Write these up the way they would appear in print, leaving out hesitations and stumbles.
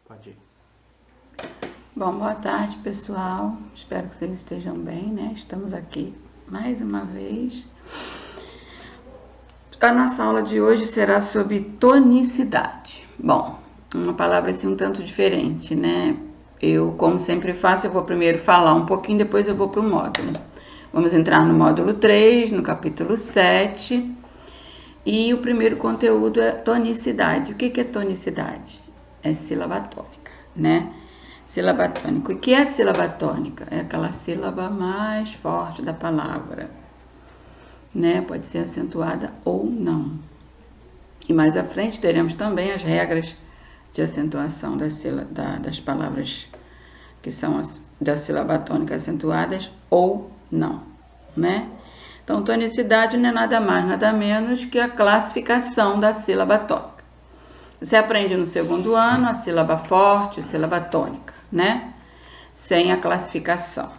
Pode ir. Bom, boa tarde, pessoal. Espero que vocês estejam bem, né? Estamos aqui mais uma vez. A nossa aula de hoje será sobre tonicidade. Bom, uma palavra assim um tanto diferente, né? Eu, como sempre faço, eu vou primeiro falar um pouquinho, depois eu vou para o módulo. Vamos entrar no módulo 3, no capítulo 7. E o primeiro conteúdo é tonicidade. O que é tonicidade? É sílaba tônica, né? Sílaba tônica. O que é sílaba tônica? É aquela sílaba mais forte da palavra, né? Pode ser acentuada ou não. E mais à frente teremos também as regras de acentuação das palavras que são da sílaba tônica acentuadas ou não, né? Então, tonicidade não é nada mais, nada menos que a classificação da sílaba tônica. Você aprende no segundo ano a sílaba forte, sílaba tônica, né? Sem a classificação.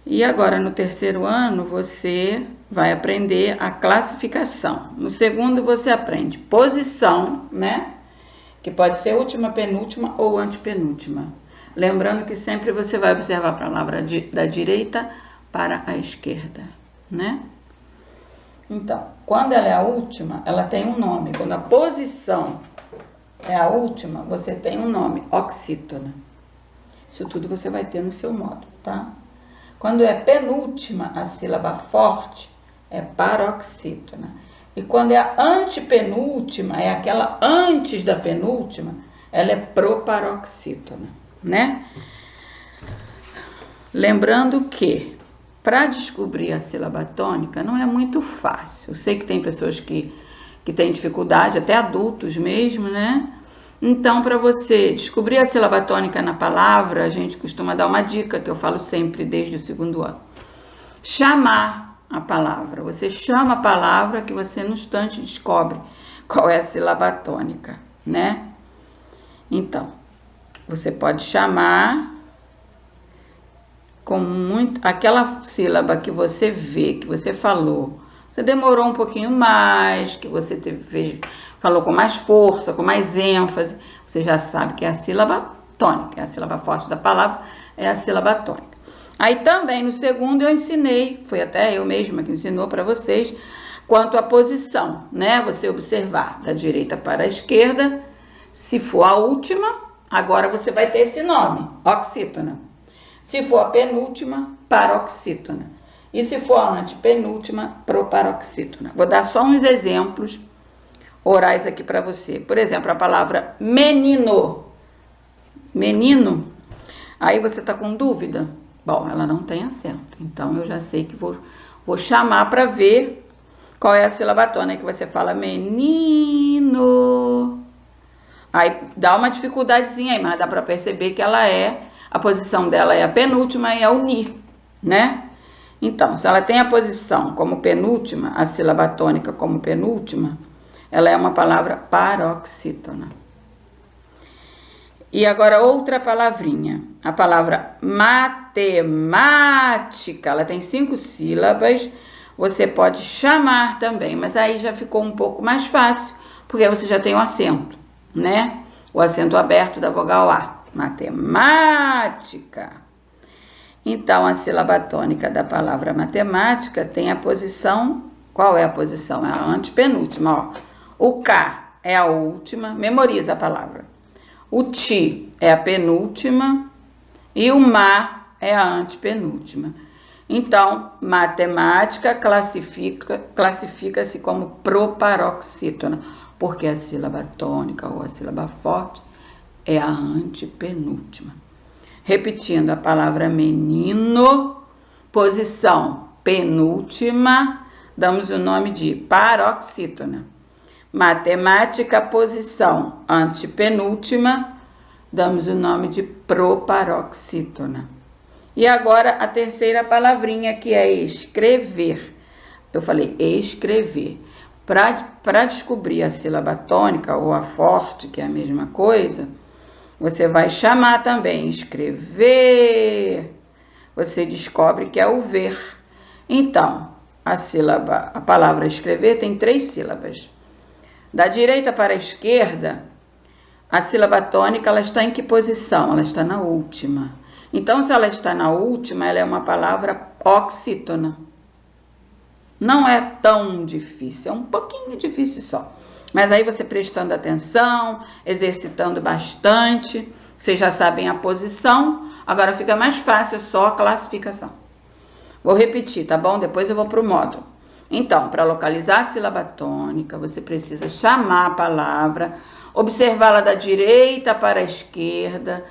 E agora, no terceiro ano, você vai aprender a classificação. No segundo, você aprende posição, né? Que pode ser última, penúltima ou antepenúltima. Lembrando que sempre você vai observar a palavra da direita para a esquerda, né? Então, quando ela é a última, ela tem um nome. Quando a posição é a última, você tem um nome, oxítona. Isso tudo você vai ter no seu módulo, tá? Quando é penúltima, a sílaba forte é paroxítona. E quando é a antepenúltima, é aquela antes da penúltima, ela é proparoxítona, né? Lembrando que para descobrir a sílaba tônica não é muito fácil. Eu sei que tem pessoas que têm dificuldade, até adultos mesmo, né? Então, para você descobrir a sílaba tônica na palavra, a gente costuma dar uma dica que eu falo sempre desde o segundo ano. Chamar a palavra. Você chama a palavra que você no instante descobre qual é a sílaba tônica, né? Então, você pode chamar com aquela sílaba que você vê, que você falou. Você demorou um pouquinho mais, que você falou com mais força, com mais ênfase. Você já sabe que é a sílaba tônica, é a sílaba forte da palavra, é a sílaba tônica. Aí também no segundo eu ensinei, foi até eu mesma que ensinou para vocês, quanto à posição, né? Você observar da direita para a esquerda, se for a última, agora você vai ter esse nome, oxítona. Se for a penúltima, paroxítona. E se for a antepenúltima, proparoxítona. Vou dar só uns exemplos orais aqui para você. Por exemplo, a palavra menino. Menino. Aí você está com dúvida? Bom, ela não tem acento. Então, eu já sei que vou chamar para ver qual é a sílaba tônica que você fala menino. Aí dá uma dificuldadezinha aí, mas dá para perceber que a posição dela é a penúltima e é o ni, né? Então, se ela tem a posição como penúltima, a sílaba tônica como penúltima, ela é uma palavra paroxítona. E agora outra palavrinha, a palavra matemática, ela tem 5 sílabas, você pode chamar também, mas aí já ficou um pouco mais fácil, porque você já tem o acento, né? O acento aberto da vogal A. Matemática. Então, a sílaba tônica da palavra matemática tem a posição. Qual é a posição? É a antepenúltima, ó. O K é a última, memoriza a palavra. O Ti é a penúltima e o Ma é a antepenúltima. Então, matemática classifica-se como proparoxítona, porque a sílaba tônica ou a sílaba forte é a antepenúltima. Repetindo, a palavra menino, posição penúltima, damos o nome de paroxítona. Matemática, posição antepenúltima, damos o nome de proparoxítona. E agora a terceira palavrinha, que é escrever. Eu falei escrever. Para descobrir a sílaba tônica ou a forte, que é a mesma coisa, você vai chamar também, escrever. Você descobre que é o ver. Então, a palavra escrever tem 3 sílabas. Da direita para a esquerda, A sílaba tônica, ela está em que posição? Ela está na última. Então, se ela está na última, ela é uma palavra oxítona. Não é tão difícil, é um pouquinho difícil só. Mas aí você prestando atenção, exercitando bastante, vocês já sabem a posição, agora fica mais fácil, é só a classificação. Vou repetir, tá bom? Depois eu vou para o módulo. Então, para localizar a sílaba tônica, você precisa chamar a palavra, observá-la da direita para a esquerda.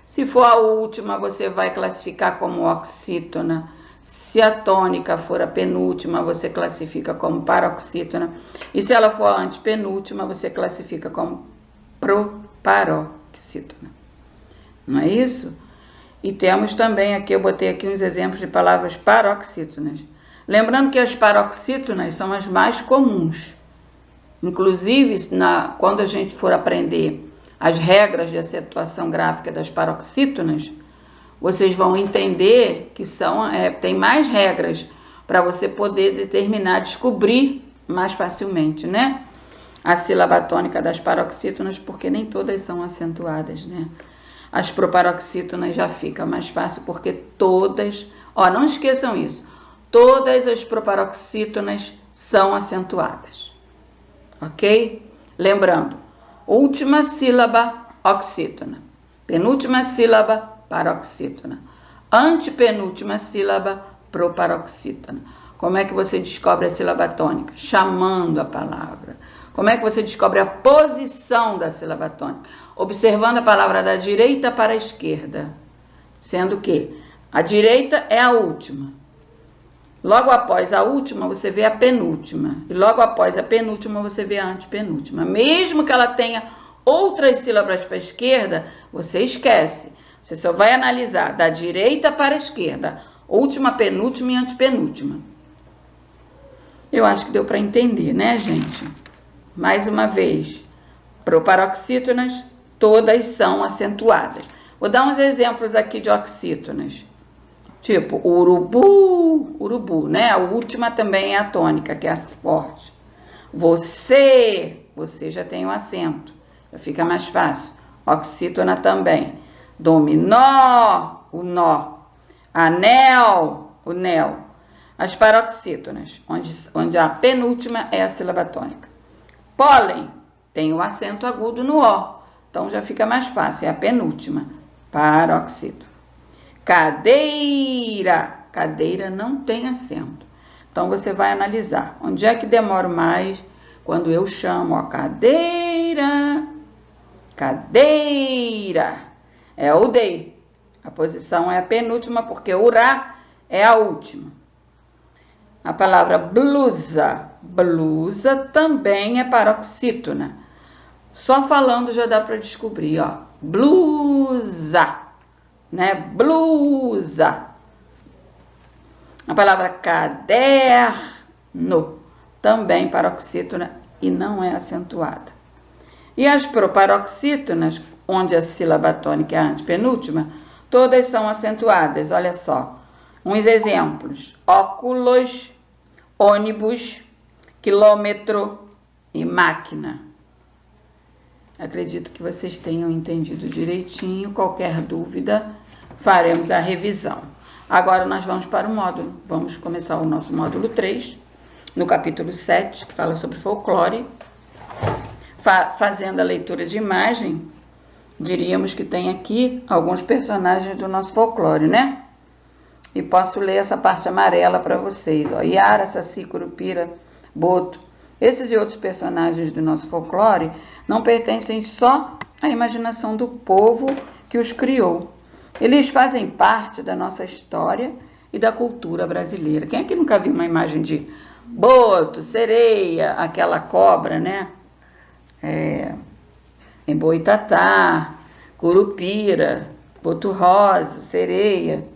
Se for a última, você vai classificar como oxítona. Se a tônica for a penúltima, você classifica como paroxítona. E se ela for a antepenúltima, você classifica como proparoxítona. Não é isso? E temos também aqui, eu botei aqui uns exemplos de palavras paroxítonas. Lembrando que as paroxítonas são as mais comuns. Inclusive, quando a gente for aprender as regras de acentuação gráfica das paroxítonas, vocês vão entender que tem mais regras para você poder determinar, descobrir mais facilmente, né? A sílaba tônica das paroxítonas, porque nem todas são acentuadas, né? As proparoxítonas já fica mais fácil, porque todas... não esqueçam isso. Todas as proparoxítonas são acentuadas. Ok? Lembrando, última sílaba, oxítona. Penúltima sílaba, paroxítona. Antepenúltima sílaba, proparoxítona. Como é que você descobre a sílaba tônica? Chamando a palavra. Como é que você descobre a posição da sílaba tônica? Observando a palavra da direita para a esquerda. Sendo que a direita é a última. Logo após a última, você vê a penúltima. E logo após a penúltima, você vê a antepenúltima. Mesmo que ela tenha outras sílabas para a esquerda, você esquece. Você só vai analisar da direita para a esquerda. Última, penúltima e antepenúltima. Eu acho que deu para entender, né, gente? Mais uma vez, proparoxítonas, todas são acentuadas. Vou dar uns exemplos aqui de oxítonas. Tipo, urubu, né? A última também é a tônica, que é a forte. Você já tem o acento, já fica mais fácil. Oxítona também. Dominó, o nó. Anel, o nel. As paroxítonas, onde a penúltima é a sílaba tônica. Pólen, tem o acento agudo no O, então já fica mais fácil, é a penúltima, paroxítona. Cadeira, cadeira não tem acento. Então você vai analisar onde é que demora mais quando eu chamo, cadeira, cadeira. É o D. A posição é a penúltima porque o Rá é a última. A palavra blusa, blusa também é paroxítona. Só falando já dá para descobrir, blusa, né? Blusa. A palavra caderno, também paroxítona e não é acentuada. E as proparoxítonas, onde a sílaba tônica é a antepenúltima, todas são acentuadas. Olha só, uns exemplos: óculos, ônibus, quilômetro e máquina. Acredito que vocês tenham entendido direitinho. Qualquer dúvida, faremos a revisão. Agora nós vamos para o módulo. Vamos começar o nosso módulo 3, no capítulo 7, que fala sobre folclore. Fazendo a leitura de imagem, diríamos que tem aqui alguns personagens do nosso folclore, né? E posso ler essa parte amarela para vocês. Iara, Saci, Curupira, Boto. Esses e outros personagens do nosso folclore não pertencem só à imaginação do povo que os criou. Eles fazem parte da nossa história e da cultura brasileira. Quem é que nunca viu uma imagem de boto, sereia, aquela cobra, né? Em Boitatá, Curupira, Boto Rosa, sereia,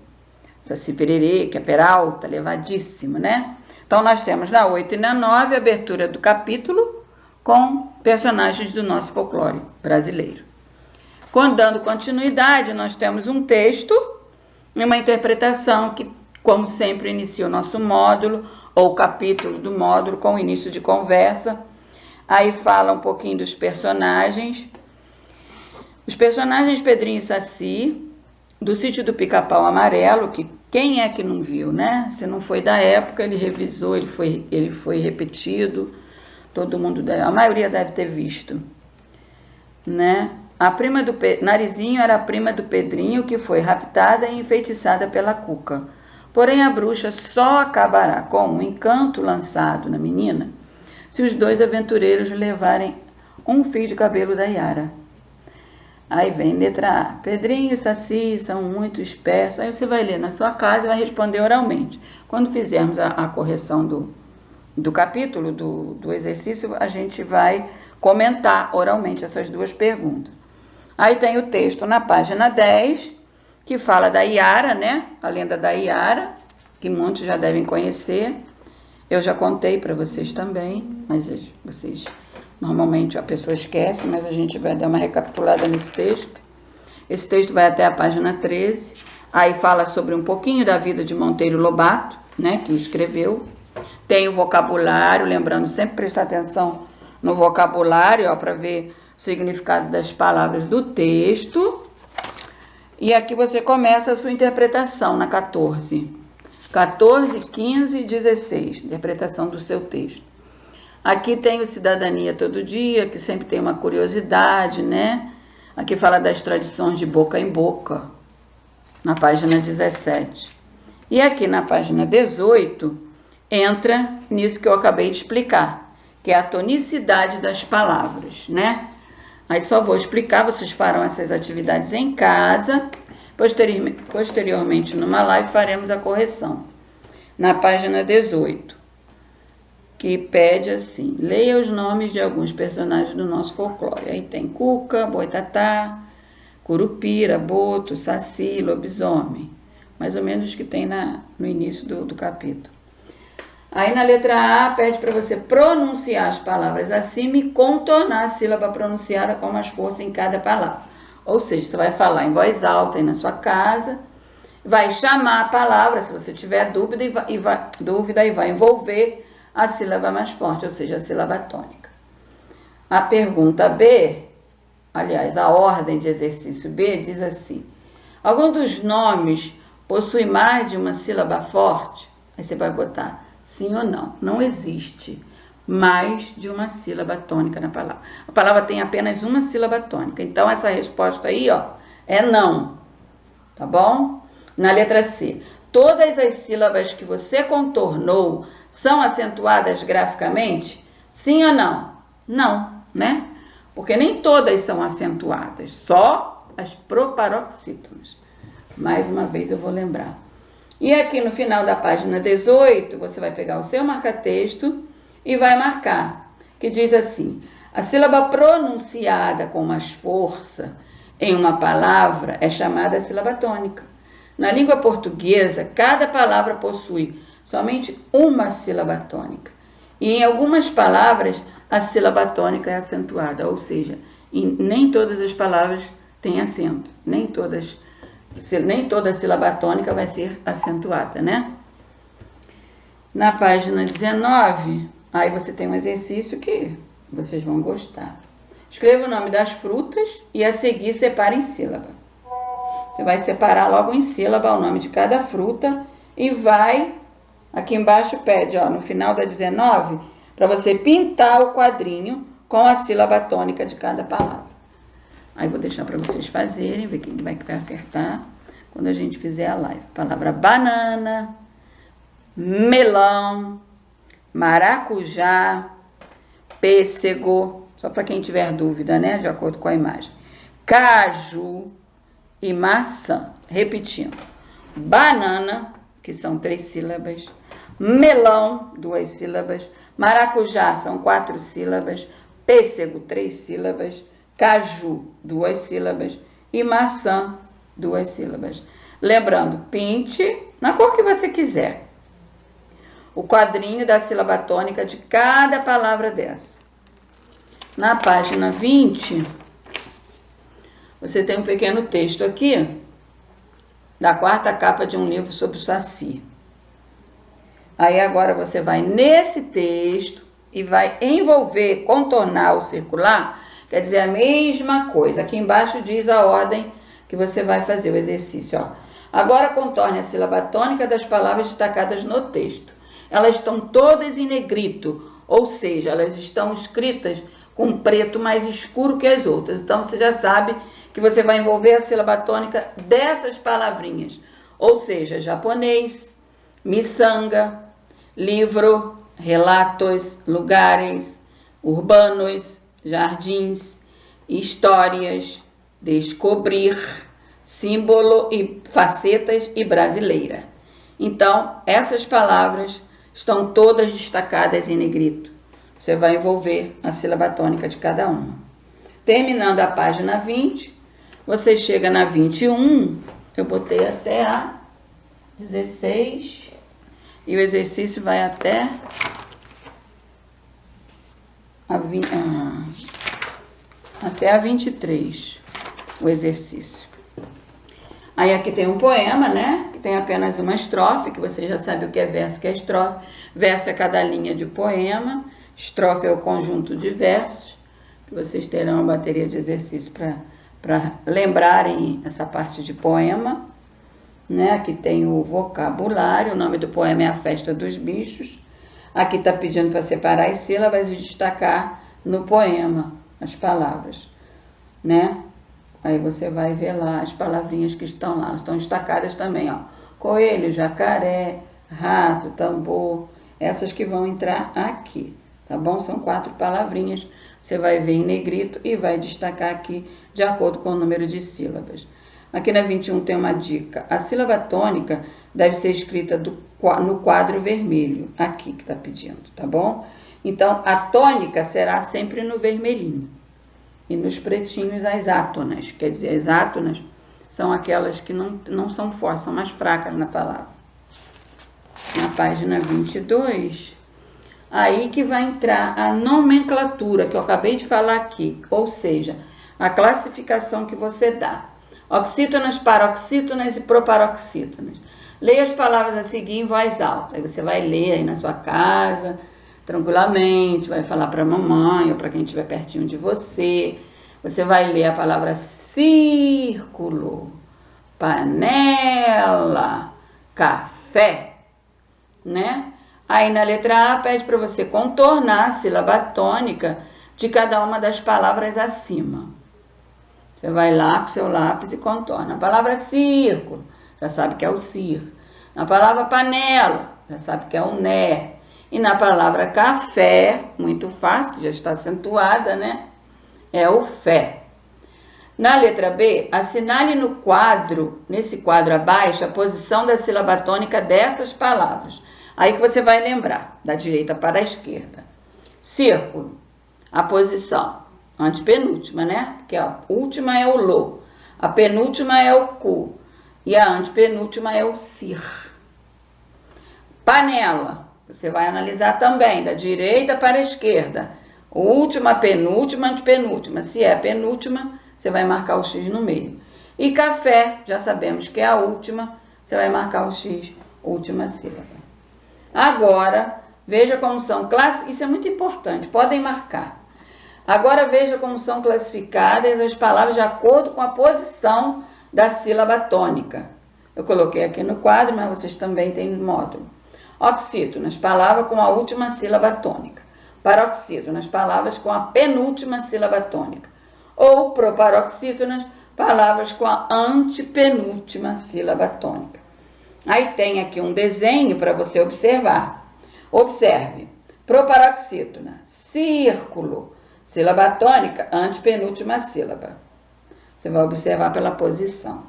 Saci Pererê, que é peralta, levadíssimo, né? Então, nós temos na 8 e na 9 a abertura do capítulo com personagens do nosso folclore brasileiro. Dando continuidade, nós temos um texto e uma interpretação que, como sempre, inicia o nosso módulo, ou o capítulo do módulo, com o início de conversa. Aí fala um pouquinho dos personagens Os personagens Pedrinho e Saci, do Sítio do Pica-Pau Amarelo, que quem é que não viu, né? Se não foi da época, ele revisou, ele foi repetido, todo mundo, a maioria deve ter visto, né? A prima do Narizinho era a prima do Pedrinho, que foi raptada e enfeitiçada pela Cuca. Porém, a bruxa só acabará com um encanto lançado na menina se os dois aventureiros levarem um fio de cabelo da Yara. Aí vem letra A. Pedrinho e Saci são muito espertos. Aí você vai ler na sua casa e vai responder oralmente. Quando fizermos a correção do capítulo, do exercício, a gente vai comentar oralmente essas duas perguntas. Aí tem o texto na página 10, que fala da Yara, né? A lenda da Yara, que muitos já devem conhecer. Eu já contei para vocês também, mas vocês... Normalmente a pessoa esquece, mas a gente vai dar uma recapitulada nesse texto. Esse texto vai até a página 13. Aí fala sobre um pouquinho da vida de Monteiro Lobato, né, que escreveu. Tem o vocabulário, lembrando sempre prestar atenção no vocabulário, para ver o significado das palavras do texto. E aqui você começa a sua interpretação na 14. 14, 15 e 16, interpretação do seu texto. Aqui tem o Cidadania Todo Dia, que sempre tem uma curiosidade, né? Aqui fala das tradições de boca em boca, na página 17. E aqui na página 18, entra nisso que eu acabei de explicar, que é a tonicidade das palavras, né? Aí só vou explicar, vocês farão essas atividades em casa, posteriormente numa live faremos a correção. Na página 18. Que pede assim, leia os nomes de alguns personagens do nosso folclore. Aí tem Cuca, Boitatá, Curupira, Boto, Saci, Lobisomem. Mais ou menos que tem no início do capítulo. Aí na letra A pede para você pronunciar as palavras acima e contornar a sílaba pronunciada com mais força em cada palavra. Ou seja, você vai falar em voz alta aí na sua casa, vai chamar a palavra, se você tiver dúvida, e vai envolver a sílaba mais forte, ou seja, a sílaba tônica. A pergunta B, aliás, a ordem de exercício B diz assim: algum dos nomes possui mais de uma sílaba forte? Aí você vai botar sim ou não. Não existe mais de uma sílaba tônica na palavra. A palavra tem apenas uma sílaba tônica. Então, essa resposta aí, ó, é não. Tá bom? Na letra C, todas as sílabas que você contornou são acentuadas graficamente? Sim ou não? Não, né? Porque nem todas são acentuadas, só as proparoxítonas. Mais uma vez eu vou lembrar. E aqui no final da página 18, você vai pegar o seu marca-texto e vai marcar, que diz assim: a sílaba pronunciada com mais força em uma palavra é chamada sílaba tônica. Na língua portuguesa, cada palavra possui somente uma sílaba tônica. E em algumas palavras, a sílaba tônica é acentuada, ou seja, nem todas as palavras têm acento, nem toda sílaba tônica vai ser acentuada, né? Na página 19, aí você tem um exercício que vocês vão gostar. Escreva o nome das frutas e a seguir separe em sílaba. Você vai separar logo em sílaba o nome de cada fruta e vai... Aqui embaixo pede, ó, no final da 19, para você pintar o quadrinho com a sílaba tônica de cada palavra. Aí vou deixar para vocês fazerem, ver quem vai acertar quando a gente fizer a live. Palavra banana, melão, maracujá, pêssego, só para quem tiver dúvida, né, de acordo com a imagem. Caju e maçã. Repetindo. Banana, que são 3 sílabas. Melão, 2 sílabas. Maracujá, são 4 sílabas. Pêssego, 3 sílabas. Caju, 2 sílabas. E maçã, 2 sílabas. Lembrando, pinte na cor que você quiser o quadrinho da sílaba tônica de cada palavra dessa. Na página 20, você tem um pequeno texto aqui da 4ª capa de um livro sobre o Saci. Aí agora você vai nesse texto e vai envolver, contornar o circular quer dizer a mesma coisa. Aqui embaixo diz a ordem que você vai fazer o exercício, ó. Agora contorne a sílaba tônica das palavras destacadas no texto. Elas estão todas em negrito, ou seja, elas estão escritas com preto mais escuro que as outras. Então, você já sabe que você vai envolver a sílaba tônica dessas palavrinhas. Ou seja, japonês, miçanga, livro, relatos, lugares, urbanos, jardins, histórias, descobrir, símbolo e facetas e brasileira. Então, essas palavras estão todas destacadas em negrito. Você vai envolver a sílaba tônica de cada uma. Terminando a página 20, você chega na 21, eu botei até a 16 e o exercício vai até até a 23, o exercício. Aí aqui tem um poema, né? Que tem apenas uma estrofe, que você já sabe o que é verso, o que é estrofe. Verso é cada linha de poema, estrofe é o conjunto de versos, que vocês terão uma bateria de exercício para lembrarem essa parte de poema, né? Aqui tem o vocabulário, o nome do poema é A Festa dos Bichos. Aqui está pedindo para separar as sílabas e destacar no poema as palavras, né? Aí você vai ver lá as palavrinhas que estão lá, elas estão destacadas também, ó. Coelho, jacaré, rato, tambor, essas que vão entrar aqui, tá bom? São 4 palavrinhas, você vai ver em negrito e vai destacar aqui de acordo com o número de sílabas. Aqui na 21 tem uma dica, a sílaba tônica deve ser escrita no quadro vermelho, aqui que está pedindo, tá bom? Então, a tônica será sempre no vermelhinho. E nos pretinhos as átonas, quer dizer, as átonas são aquelas que não são fortes, são mais fracas na palavra. Na página 22, aí que vai entrar a nomenclatura, que eu acabei de falar aqui, ou seja, a classificação que você dá. Oxítonas, paroxítonas e proparoxítonas. Leia as palavras a seguir em voz alta, aí você vai ler aí na sua casa, tranquilamente, vai falar para a mamãe ou para quem estiver pertinho de você. Você vai ler a palavra círculo, panela, café, né? Aí na letra A pede para você contornar a sílaba tônica de cada uma das palavras acima. Você vai lá com o seu lápis e contorna. A palavra círculo, já sabe que é o cir. Na palavra panela, já sabe que é o né. E na palavra café, muito fácil, que já está acentuada, né? É o fé. Na letra B, assinale no quadro, nesse quadro abaixo, a posição da sílaba tônica dessas palavras. Aí que você vai lembrar, da direita para a esquerda. Círculo, a posição, antepenúltima, né? Porque a última é o lo, a penúltima é o cu e a antepenúltima é o cir. Panela. Você vai analisar também, da direita para a esquerda. Última, penúltima, antepenúltima. Se é a penúltima, você vai marcar o X no meio. E café, já sabemos que é a última, você vai marcar o X, última sílaba. Agora, veja como são classificadas, isso é muito importante, podem marcar. Agora veja como são classificadas as palavras de acordo com a posição da sílaba tônica. Eu coloquei aqui no quadro, mas vocês também têm no módulo. Oxítonas, palavras com a última sílaba tônica. Paroxítonas, palavras com a penúltima sílaba tônica. Ou proparoxítonas, palavras com a antepenúltima sílaba tônica. Aí tem aqui um desenho para você observar. Observe. Proparoxítona, círculo, sílaba tônica, antepenúltima sílaba. Você vai observar pela posição.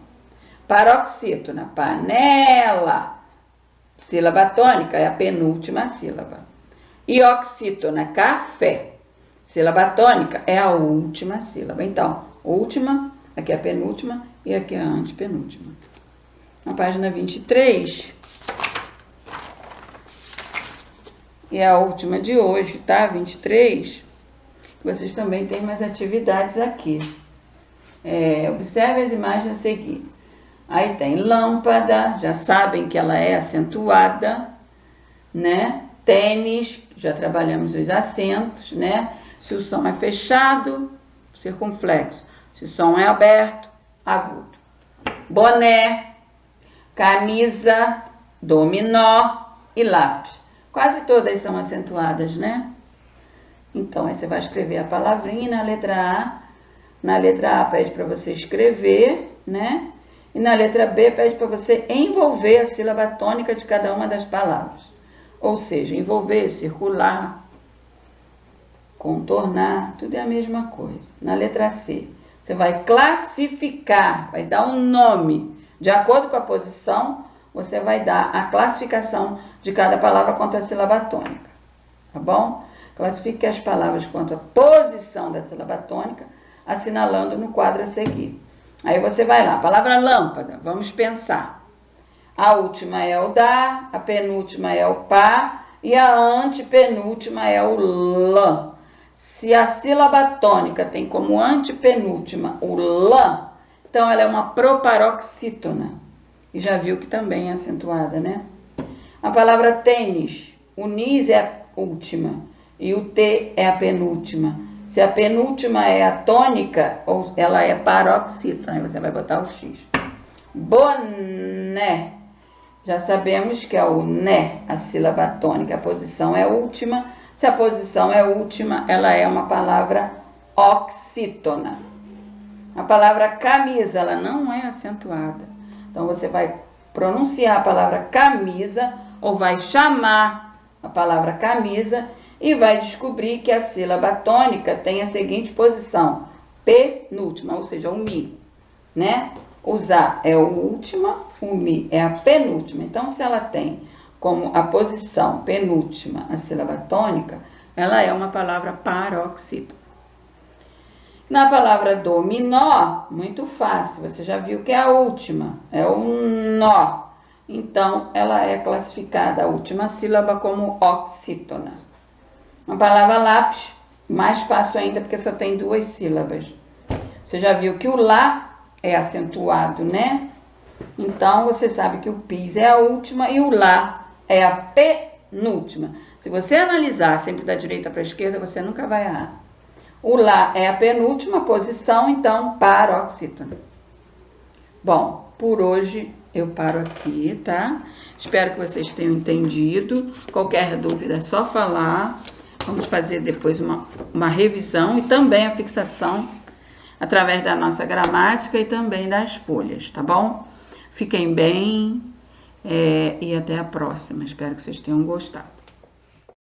Paroxítona, panela, sílaba tônica é a penúltima sílaba. E oxítona, café, sílaba tônica é a última sílaba. Então, última, aqui é a penúltima e aqui é a antepenúltima. Na página 23, e a última de hoje, tá? 23, vocês também têm mais atividades aqui. Observe as imagens a seguir. Aí tem lâmpada, já sabem que ela é acentuada, né? Tênis, já trabalhamos os acentos, né? Se o som é fechado, circunflexo. Se o som é aberto, agudo. Boné, camisa, dominó e lápis. Quase todas são acentuadas, né? Então, aí você vai escrever a palavrinha na letra A. Na letra A pede para você escrever, né? E na letra B pede para você envolver a sílaba tônica de cada uma das palavras. Ou seja, envolver, circular, contornar, tudo é a mesma coisa. Na letra C, você vai classificar, vai dar um nome. De acordo com a posição, você vai dar a classificação de cada palavra quanto à sílaba tônica. Tá bom? Classifique as palavras quanto à posição da sílaba tônica, assinalando no quadro a seguir. Aí você vai lá, palavra lâmpada, vamos pensar. A última é o da, a penúltima é o pá e a antepenúltima é o lã. Se a sílaba tônica tem como antepenúltima o lã, então ela é uma proparoxítona. E já viu que também é acentuada, né? A palavra tênis, o nis é a última e o T é a penúltima. Se a penúltima é a tônica, ou ela é paroxítona, aí você vai botar o X. Boné. Já sabemos que é o né, a sílaba tônica, a posição é última. Se a posição é última, ela é uma palavra oxítona. A palavra camisa, ela não é acentuada. Então, você vai pronunciar a palavra camisa ou vai chamar a palavra camisa e vai descobrir que a sílaba tônica tem a seguinte posição, penúltima, ou seja, o mi, né? O za é a última, o mi é a penúltima. Então, se ela tem como a posição penúltima a sílaba tônica, ela é uma palavra paroxítona. Na palavra dominó, muito fácil, você já viu que é a última, é o nó. Então, ela é classificada, a última sílaba, como oxítona. A palavra lápis, mais fácil ainda, porque só tem duas sílabas. Você já viu que o lá é acentuado, né? Então, você sabe que o pis é a última e o lá é a penúltima. Se você analisar sempre da direita para a esquerda, você nunca vai errar. O lá é a penúltima posição, então, paroxítona. Bom, por hoje eu paro aqui, tá? Espero que vocês tenham entendido. Qualquer dúvida é só falar. Vamos fazer depois uma revisão e também a fixação através da nossa gramática e também das folhas, tá bom? Fiquem bem e até a próxima. Espero que vocês tenham gostado.